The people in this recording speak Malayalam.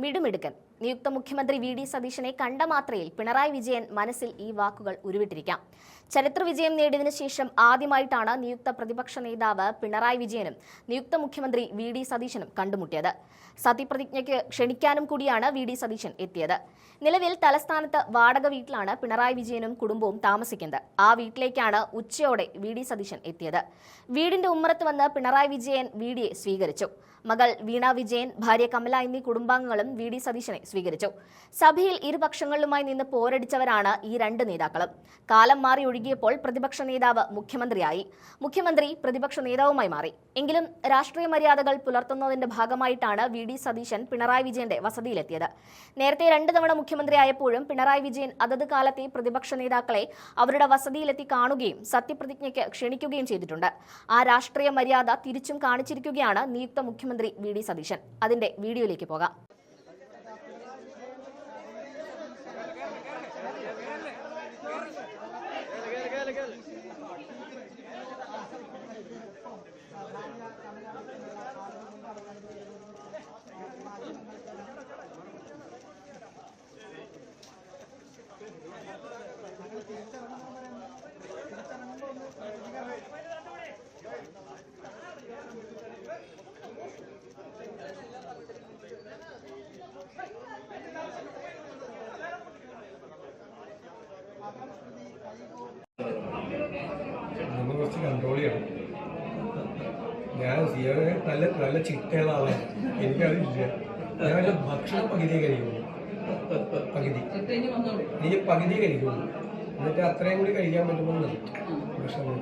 മിടുമിടുക്കൻ നിയുക്ത മുഖ്യമന്ത്രി വി ഡി സതീശനെ കണ്ട മാത്രയിൽ പിണറായി വിജയൻ മനസ്സിൽ ഈ വാക്കുകൾ ഉരുവിട്ടിരിക്കാം. ചരിത്ര വിജയം നേടിയതിനു ശേഷം ആദ്യമായിട്ടാണ് നിയുക്ത പ്രതിപക്ഷ നേതാവ് പിണറായി വിജയനും നിയുക്ത മുഖ്യമന്ത്രി വി ഡി സതീശനും കണ്ടുമുട്ടിയത്. സത്യപ്രതിജ്ഞയ്ക്ക് ക്ഷണിക്കാനും കൂടിയാണ് വി ഡി സതീശൻ എത്തിയത്. നിലവിൽ തലസ്ഥാനത്ത് വാടക വീട്ടിലാണ് പിണറായി വിജയനും കുടുംബവും താമസിക്കുന്നത്. ആ വീട്ടിലേക്കാണ് ഉച്ചയോടെ വി ഡി സതീശൻ എത്തിയത്. വീടിന്റെ ഉമ്മറത്ത് വന്ന് പിണറായി വിജയൻ വി ഡിയെ സ്വീകരിച്ചു. മകൾ വീണ വിജയൻ, ഭാര്യ കമല എന്നീ കുടുംബാംഗങ്ങളും വി ഡി സതീശനെ സ്വീകരിച്ചു. സഭയിൽ ഇരുപക്ഷങ്ങളുമായി നിന്ന് പോരടിച്ചവരാണ് ഈ രണ്ട് നേതാക്കളും. കാലം മാറി ഒഴുകിയപ്പോൾ പ്രതിപക്ഷ നേതാവ് മുഖ്യമന്ത്രിയായി, മുഖ്യമന്ത്രി പ്രതിപക്ഷ നേതാവുമായി മാറി. എങ്കിലും രാഷ്ട്രീയ മര്യാദകൾ പുലർത്തുന്നതിന്റെ ഭാഗമായിട്ടാണ് വി ഡി സതീശൻ പിണറായി വിജയന്റെ വസതിയിലെത്തിയത്. നേരത്തെ 2 തവണ മുഖ്യമന്ത്രിയായപ്പോഴും പിണറായി വിജയൻ അതത് കാലത്തെ പ്രതിപക്ഷ നേതാക്കളെ അവരുടെ വസതിയിലെത്തി കാണുകയും സത്യപ്രതിജ്ഞയ്ക്ക് ക്ഷണിക്കുകയും ചെയ്തിട്ടുണ്ട്. ആ രാഷ്ട്രീയ മര്യാദ തിരിച്ചും കാണിച്ചിരിക്കുകയാണ് നിയുക്ത മുഖ്യമന്ത്രി വി ഡി സതീശൻ. അതിന്റെ വീഡിയോയിലേക്ക് പോകാം. നമ്മൾ കുറച്ച് കൺട്രോൾ ചെയ്യണം. ഞാൻ നല്ല ചിട്ടയുള്ള ആളാണ്, എനിക്കതില്ല. ഞാൻ ഭക്ഷണം പകുതി കഴിക്കുള്ളൂ, എനിക്ക് പകുതി കഴിക്കുള്ളൂ. എന്നിട്ട് അത്രയും കൂടി കഴിക്കാൻ പറ്റുമ്പോൾ നിർത്തും ഭക്ഷണം.